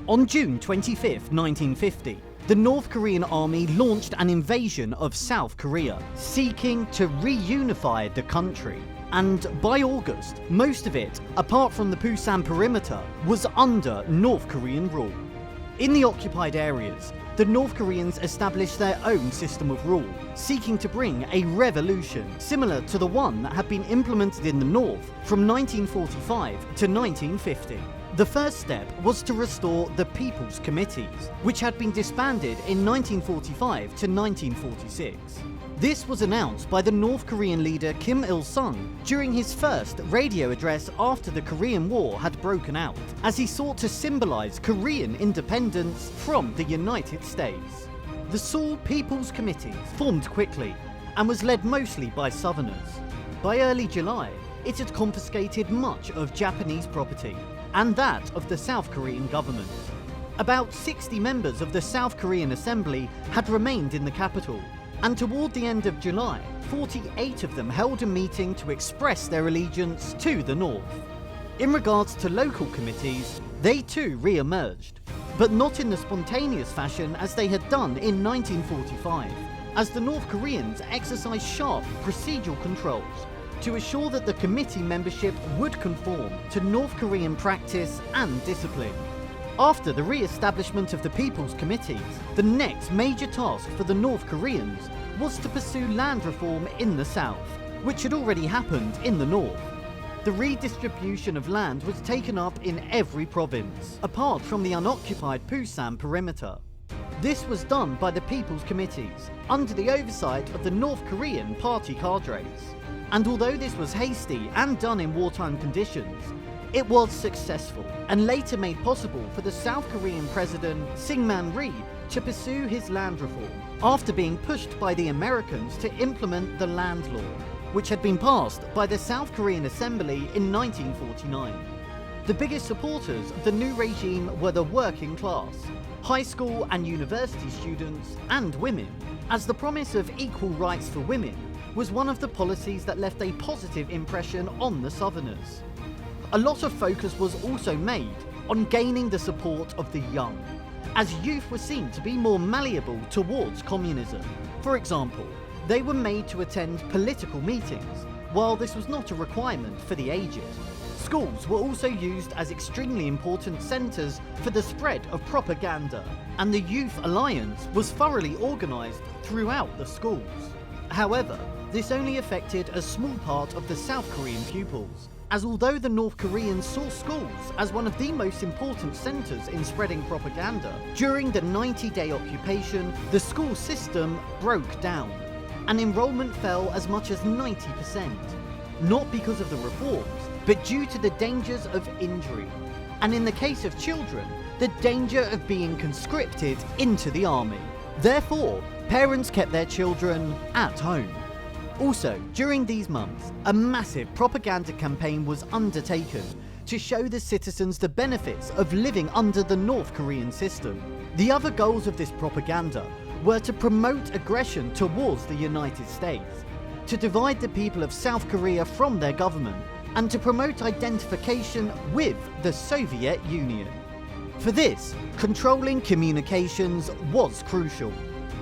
On June 25, 1950, the North Korean army launched an invasion of South Korea, seeking to reunify the country. And by August, most of it, apart from the Pusan perimeter, was under North Korean rule. In the occupied areas, the North Koreans established their own system of rule, seeking to bring a revolution similar to the one that had been implemented in the North from 1945 to 1950. The first step was to restore the People's Committees, which had been disbanded in 1945 to 1946. This was announced by the North Korean leader Kim Il-sung during his first radio address after the Korean War had broken out, as he sought to symbolize Korean independence from the United States. The Seoul People's Committee formed quickly and was led mostly by Southerners. By early July, it had confiscated much of Japanese property and that of the South Korean government. About 60 members of the South Korean Assembly had remained in the capital, and toward the end of July, 48 of them held a meeting to express their allegiance to the North. In regards to local committees, they too re-emerged, but not in the spontaneous fashion as they had done in 1945, as the North Koreans exercised sharp procedural controls to assure that the committee membership would conform to North Korean practice and discipline. After the re-establishment of the People's Committees, the next major task for the North Koreans was to pursue land reform in the south, which had already happened in the north. The redistribution of land was taken up in every province, apart from the unoccupied Pusan perimeter. This was done by the People's Committees, under the oversight of the North Korean party cadres. And although this was hasty and done in wartime conditions, it was successful and later made possible for the South Korean president Syngman Rhee to pursue his land reform after being pushed by the Americans to implement the land law, which had been passed by the South Korean Assembly in 1949. The biggest supporters of the new regime were the working class, high school and university students, and women, as the promise of equal rights for women was one of the policies that left a positive impression on the Southerners. A lot of focus was also made on gaining the support of the young, as youth were seen to be more malleable towards communism. For example, they were made to attend political meetings, while this was not a requirement for the aged. Schools were also used as extremely important centres for the spread of propaganda, and the Youth Alliance was thoroughly organised throughout the schools. However, this only affected a small part of the South Korean pupils, as although the North Koreans saw schools as one of the most important centres in spreading propaganda, during the 90-day occupation, the school system broke down, and enrolment fell as much as 90%, not because of the reforms, but due to the dangers of injury, and in the case of children, the danger of being conscripted into the army. Therefore, parents kept their children at home. Also, during these months, a massive propaganda campaign was undertaken to show the citizens the benefits of living under the North Korean system. The other goals of this propaganda were to promote aggression towards the United States, to divide the people of South Korea from their government, and to promote identification with the Soviet Union. For this, controlling communications was crucial.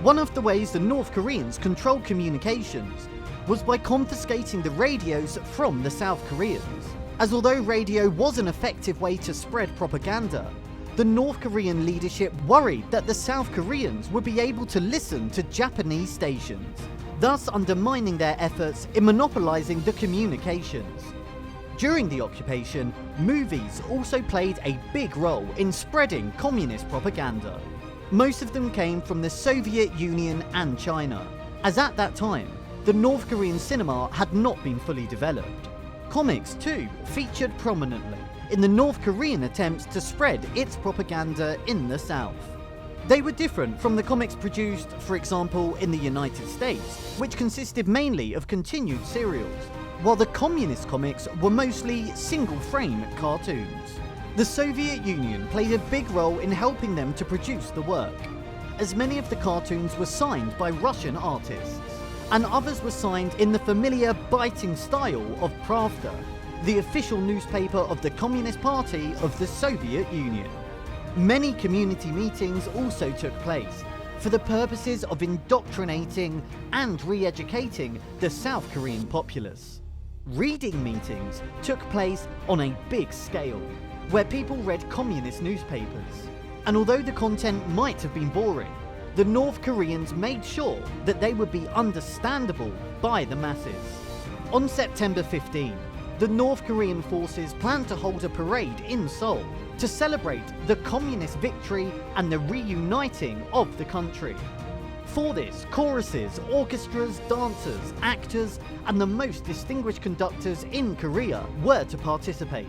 One of the ways the North Koreans controlled communications was by confiscating the radios from the South Koreans, as although radio was an effective way to spread propaganda, the North Korean leadership worried that the South Koreans would be able to listen to Japanese stations, thus undermining their efforts in monopolizing the communications. During the occupation, movies also played a big role in spreading communist propaganda. Most of them came from the Soviet Union and China, as at that time, the North Korean cinema had not been fully developed. Comics too featured prominently in the North Korean attempts to spread its propaganda in the South. They were different from the comics produced, for example, in the United States, which consisted mainly of continued serials, while the communist comics were mostly single-frame cartoons. The Soviet Union played a big role in helping them to produce the work, as many of the cartoons were signed by Russian artists, and others were signed in the familiar biting style of Pravda, the official newspaper of the Communist Party of the Soviet Union. Many community meetings also took place for the purposes of indoctrinating and re-educating the South Korean populace. Reading meetings took place on a big scale, where people read communist newspapers. And although the content might have been boring, the North Koreans made sure that they would be understandable by the masses. On September 15, the North Korean forces planned to hold a parade in Seoul to celebrate the communist victory and the reuniting of the country. For this, choruses, orchestras, dancers, actors, and the most distinguished conductors in Korea were to participate.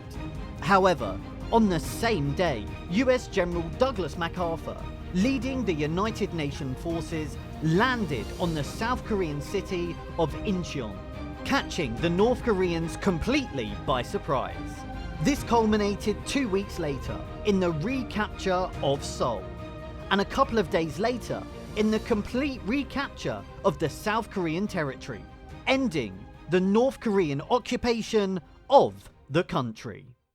However, on the same day, US General Douglas MacArthur, leading the United Nations forces, landed on the South Korean city of Incheon, catching the North Koreans completely by surprise. This culminated 2 weeks later in the recapture of Seoul, and a couple of days later in the complete recapture of the South Korean territory, ending the North Korean occupation of the country.